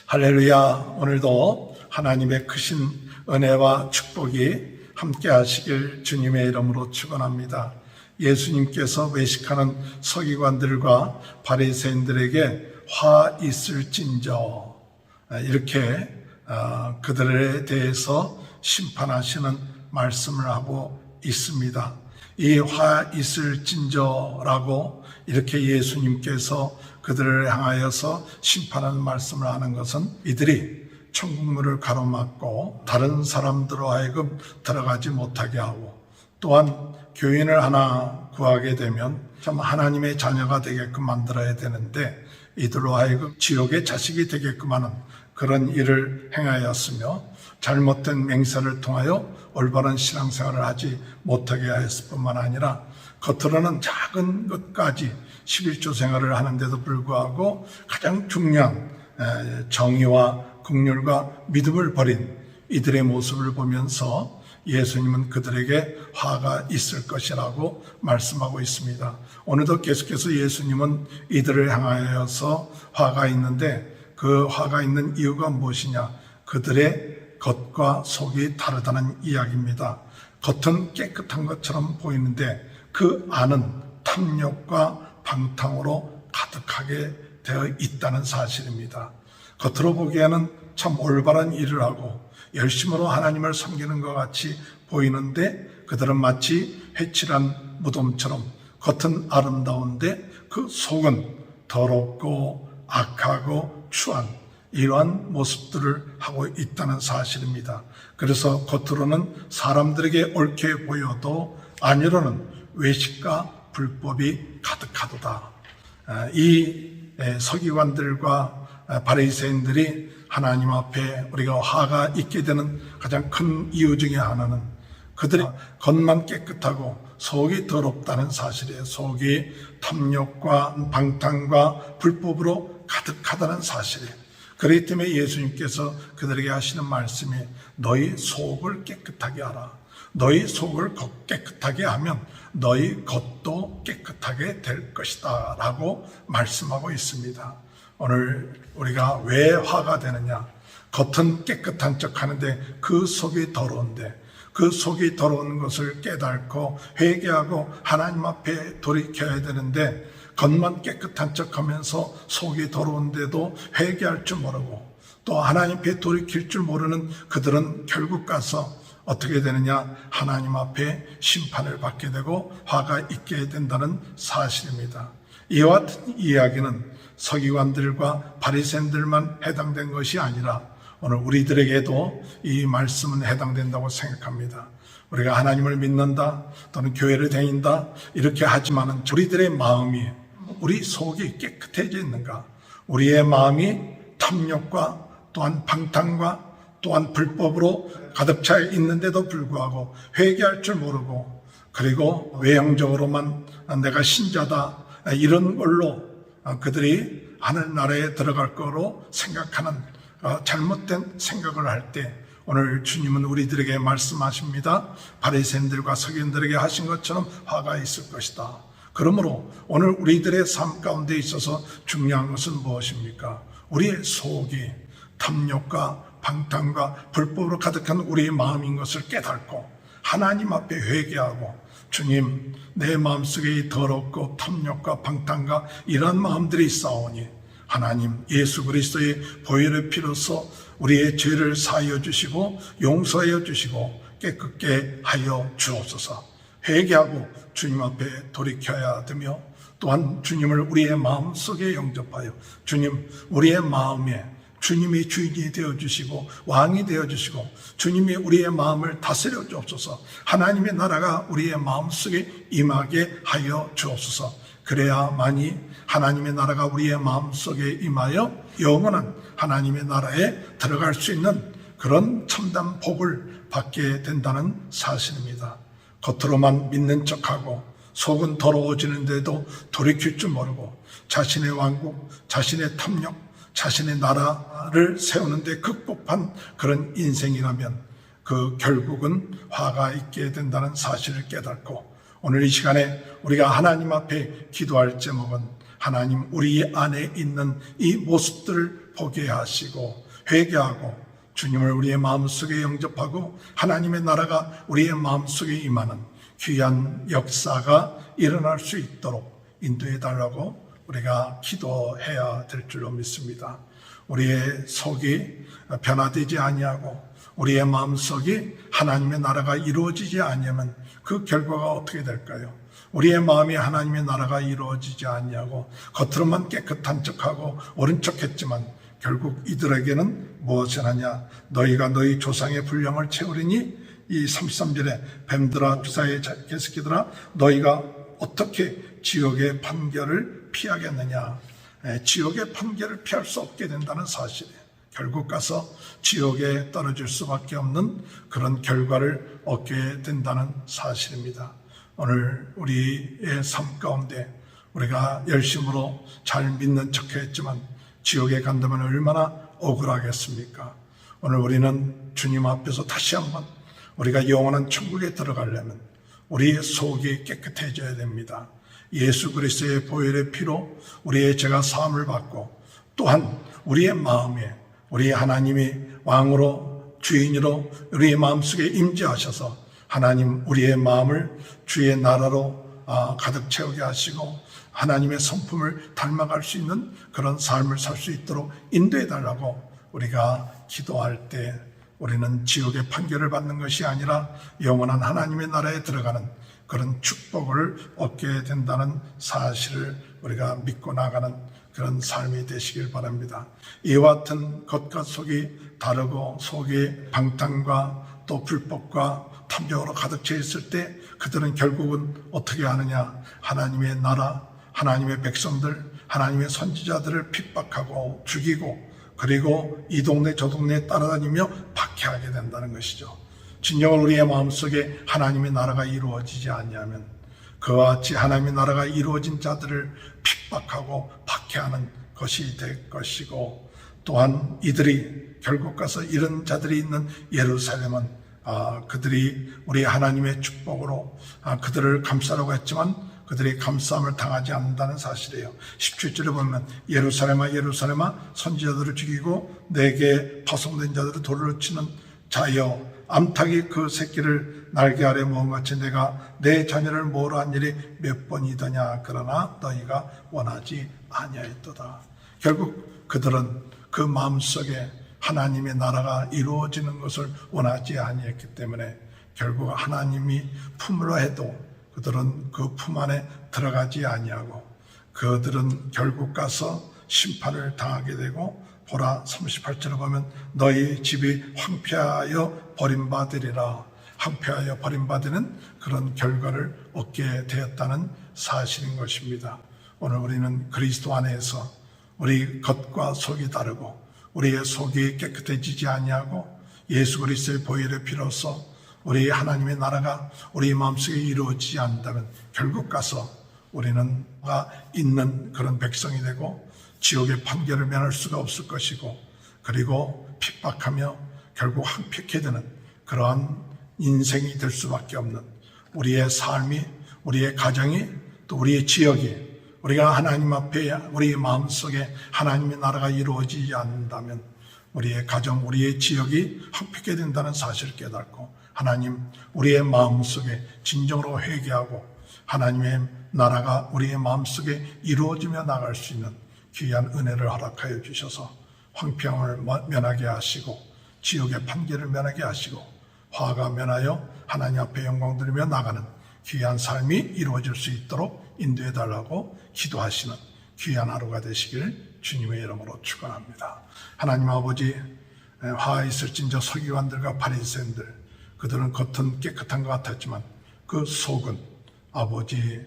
할렐루야. 오늘도 하나님의 크신 은혜와 축복이 함께 하시길 주님의 이름으로 축원합니다. 예수님께서 외식하는 서기관들과 바리새인들에게 화 있을진저 이렇게 그들에 대해서 심판하시는 말씀을 하고 있습니다. 이 화 있을진저라고 이렇게 예수님께서 그들을 향하여서 심판하는 말씀을 하는 것은 이들이 천국문을 가로막고 다른 사람들로 하여금 들어가지 못하게 하고, 또한 교인을 하나 구하게 되면 참 하나님의 자녀가 되게끔 만들어야 되는데 이들로 하여금 지옥의 자식이 되게끔 하는 그런 일을 행하였으며, 잘못된 맹세를 통하여 올바른 신앙생활을 하지 못하게 하였을 뿐만 아니라 겉으로는 작은 것까지 11조 생활을 하는데도 불구하고 가장 중요한 정의와 긍휼과 믿음을 버린 이들의 모습을 보면서 예수님은 그들에게 화가 있을 것이라고 말씀하고 있습니다. 오늘도 계속해서 예수님은 이들을 향하여서 화가 있는데, 그 화가 있는 이유가 무엇이냐? 그들의 겉과 속이 다르다는 이야기입니다. 겉은 깨끗한 것처럼 보이는데 그 안은 탐욕과 방탕으로 가득하게 되어 있다는 사실입니다. 겉으로 보기에는 참 올바른 일을 하고 열심으로 하나님을 섬기는 것 같이 보이는데, 그들은 마치 회칠한 무덤처럼 겉은 아름다운데 그 속은 더럽고 악하고 추한 이러한 모습들을 하고 있다는 사실입니다. 그래서 겉으로는 사람들에게 옳게 보여도 안으로는 외식과 불법이 가득하도다. 이 서기관들과 바리새인들이 하나님 앞에 우리가 화가 있게 되는 가장 큰 이유 중에 하나는 그들이 겉만 깨끗하고 속이 더럽다는 사실이에요. 속이 탐욕과 방탕과 불법으로 가득하다는 사실이에요. 그렇기 때문에 예수님께서 그들에게 하시는 말씀이 너희 속을 깨끗하게 하라. 너희 속을 깨끗하게 하면 너희 겉도 깨끗하게 될 것이다 라고 말씀하고 있습니다. 오늘 우리가 왜 화가 되느냐? 겉은 깨끗한 척 하는데 그 속이 더러운데, 그 속이 더러운 것을 깨닫고 회개하고 하나님 앞에 돌이켜야 되는데, 겉만 깨끗한 척하면서 속이 더러운데도 회개할 줄 모르고 또 하나님 앞에 돌이킬 줄 모르는 그들은 결국 가서 어떻게 되느냐? 하나님 앞에 심판을 받게 되고 화가 있게 된다는 사실입니다. 이와 같은 이야기는 서기관들과 바리새인들만 해당된 것이 아니라 오늘 우리들에게도 이 말씀은 해당된다고 생각합니다. 우리가 하나님을 믿는다 또는 교회를 다닌다 이렇게 하지만은 우리들의 마음이, 우리 속이 깨끗해져 있는가? 우리의 마음이 탐욕과 또한 방탕과 또한 불법으로 가득 차 있는데도 불구하고 회개할 줄 모르고, 그리고 외형적으로만 내가 신자다 이런 걸로 그들이 하늘나라에 들어갈 거로 생각하는 잘못된 생각을 할 때 오늘 주님은 우리들에게 말씀하십니다. 바리새인들과 서기관들에게 하신 것처럼 화가 있을 것이다. 그러므로 오늘 우리들의 삶 가운데 있어서 중요한 것은 무엇입니까? 우리의 속이 탐욕과 방탕과 불법으로 가득한 우리의 마음인 것을 깨닫고 하나님 앞에 회개하고, 주님, 내 마음속에 더럽고 탐욕과 방탕과 이러한 마음들이 있사오니 하나님 예수 그리스도의 보혈의 피로써 우리의 죄를 사하여 주시고 용서하여 주시고 깨끗게 하여 주옵소서. 회개하고 주님 앞에 돌이켜야 되며, 또한 주님을 우리의 마음속에 영접하여 주님, 우리의 마음에 주님이 주인이 되어주시고 왕이 되어주시고 주님이 우리의 마음을 다스려 주옵소서. 하나님의 나라가 우리의 마음속에 임하게 하여 주옵소서. 그래야만이 하나님의 나라가 우리의 마음속에 임하여 영원한 하나님의 나라에 들어갈 수 있는 그런 참담 복을 받게 된다는 사실입니다. 겉으로만 믿는 척하고 속은 더러워지는데도 돌이킬 줄 모르고 자신의 왕국, 자신의 탐욕, 자신의 나라를 세우는데 극복한 그런 인생이라면 그 결국은 화가 있게 된다는 사실을 깨닫고, 오늘 이 시간에 우리가 하나님 앞에 기도할 제목은 하나님 우리 안에 있는 이 모습들을 보게 하시고 회개하고 주님을 우리의 마음속에 영접하고 하나님의 나라가 우리의 마음속에 임하는 귀한 역사가 일어날 수 있도록 인도해 달라고 우리가 기도해야 될 줄로 믿습니다. 우리의 속이 변화되지 아니하고 우리의 마음속이 하나님의 나라가 이루어지지 아니하면 그 결과가 어떻게 될까요? 우리의 마음이 하나님의 나라가 이루어지지 아니하고 겉으로만 깨끗한 척하고 옳은 척했지만 결국 이들에게는 무엇을 하냐? 너희가 너희 조상의 분량을 채우리니 이 33절에 뱀들아 주사의 개새끼들아 너희가 어떻게 지옥의 판결을 피하겠느냐? 지옥의 판결을 피할 수 없게 된다는 사실이에요. 결국 가서 지옥에 떨어질 수밖에 없는 그런 결과를 얻게 된다는 사실입니다. 오늘 우리의 삶 가운데 우리가 열심으로 잘 믿는 척했지만 지옥에 간다면 얼마나 억울하겠습니까? 오늘 우리는 주님 앞에서 다시 한번 우리가 영원한 천국에 들어가려면 우리의 속이 깨끗해져야 됩니다. 예수 그리스도의 보혈의 피로 우리의 죄가 사함을 받고 또한 우리의 마음에 우리 하나님이 왕으로 주인으로 우리의 마음속에 임재하셔서 하나님 우리의 마음을 주의 나라로 가득 채우게 하시고 하나님의 성품을 닮아갈 수 있는 그런 삶을 살 수 있도록 인도해 달라고 우리가 기도할 때 우리는 지옥의 판결을 받는 것이 아니라 영원한 하나님의 나라에 들어가는 그런 축복을 얻게 된다는 사실을 우리가 믿고 나가는 그런 삶이 되시길 바랍니다. 이와 같은 겉과 속이 다르고 속이 방탕과 또 불법과 탐욕으로 가득 차 있을 때 그들은 결국은 어떻게 하느냐? 하나님의 나라, 하나님의 백성들, 하나님의 선지자들을 핍박하고 죽이고 그리고 이 동네 저 동네에 따라다니며 박해하게 된다는 것이죠. 진정으로 우리의 마음속에 하나님의 나라가 이루어지지 않냐면 그와 같이 하나님의 나라가 이루어진 자들을 핍박하고 박해하는 것이 될 것이고 또한 이들이 결국 가서 이런 자들이 있는 예루살렘은 그들이 우리 하나님의 축복으로 그들을 감싸려고 했지만 그들이 감싸움을 당하지 않는다는 사실이에요. 17절에 보면 예루살렘아 예루살렘아 선지자들을 죽이고 내게 파송된 자들을 돌을 치는 자여 암탉이 그 새끼를 날개 아래 모은 같이 내가 내 자녀를 모으려 한 일이 몇 번이더냐. 그러나 너희가 원하지 아니하였도다. 결국 그들은 그 마음속에 하나님의 나라가 이루어지는 것을 원하지 아니했기 때문에 결국 하나님이 품으려 해도 그들은 그 품 안에 들어가지 아니하고 그들은 결국 가서 심판을 당하게 되고 보라 38절을 보면 너희 집이 황폐하여 버림받으리라. 황폐하여 버림받는 그런 결과를 얻게 되었다는 사실인 것입니다. 오늘 우리는 그리스도 안에서 우리 겉과 속이 다르고 우리의 속이 깨끗해지지 아니하고 예수 그리스도의 보혈의 피로써 우리 하나님의 나라가 우리 마음속에 이루어지지 않는다면 결국 가서 우리는 있는 그런 백성이 되고 지옥의 판결을 면할 수가 없을 것이고 그리고 핍박하며 결국 황폐케 되는 그러한 인생이 될 수밖에 없는 우리의 삶이 우리의 가정이 또 우리의 지역이 우리가 하나님 앞에 우리의 마음속에 하나님의 나라가 이루어지지 않는다면 우리의 가정, 우리의 지역이 황폐케 된다는 사실을 깨닫고 하나님 우리의 마음속에 진정으로 회개하고 하나님의 나라가 우리의 마음속에 이루어지며 나갈 수 있는 귀한 은혜를 허락하여 주셔서 황폐함을 면하게 하시고 지옥의 판결을 면하게 하시고 화가 면하여 하나님 앞에 영광 드리며 나가는 귀한 삶이 이루어질 수 있도록 인도해 달라고 기도하시는 귀한 하루가 되시길 주님의 이름으로 축원합니다. 하나님 아버지, 화 있을진저 서기관들과 바리새인들 그들은 겉은 깨끗한 것 같았지만 그 속은 아버지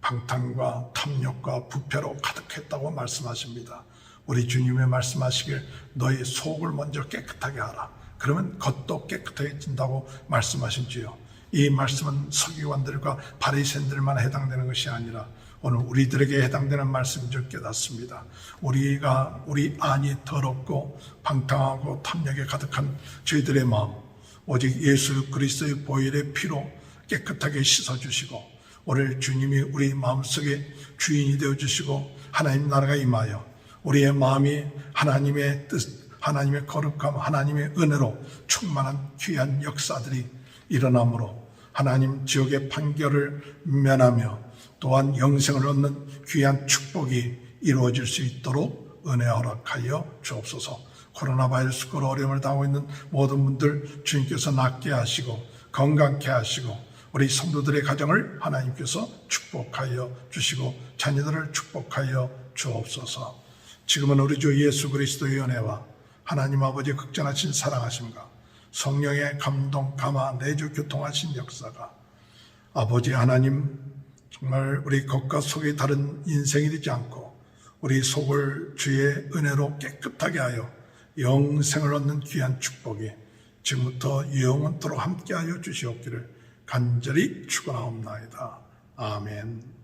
방탕과 탐욕과 부패로 가득했다고 말씀하십니다. 우리 주님의 말씀하시길 너희 속을 먼저 깨끗하게 하라. 그러면 겉도 깨끗해진다고 말씀하신지요. 이 말씀은 서기관들과 바리새인들만 해당되는 것이 아니라 오늘 우리들에게 해당되는 말씀인 줄 깨닫습니다. 우리가 우리 안이 더럽고 방탕하고 탐욕에 가득한 저희들의 마음 오직 예수 그리스도의 보혈의 피로 깨끗하게 씻어주시고 오늘 주님이 우리 마음속에 주인이 되어주시고 하나님 나라가 임하여 우리의 마음이 하나님의 뜻, 하나님의 거룩함, 하나님의 은혜로 충만한 귀한 역사들이 일어나므로 하나님 지옥의 판결을 면하며 또한 영생을 얻는 귀한 축복이 이루어질 수 있도록 은혜 허락하여 주옵소서. 코로나 바이러스로 어려움을 당하고 있는 모든 분들 주님께서 낫게 하시고 건강케 하시고 우리 성도들의 가정을 하나님께서 축복하여 주시고 자녀들을 축복하여 주옵소서. 지금은 우리 주 예수 그리스도의 은혜와 하나님 아버지의 극전하신 사랑하심과 성령의 감동, 감화, 내주 교통하신 역사가 아버지 하나님 정말 우리 겉과 속이 다른 인생이 되지 않고 우리 속을 주의 은혜로 깨끗하게 하여 영생을 얻는 귀한 축복이 지금부터 영원토록 함께하여 주시옵기를 간절히 축원하옵나이다. 아멘.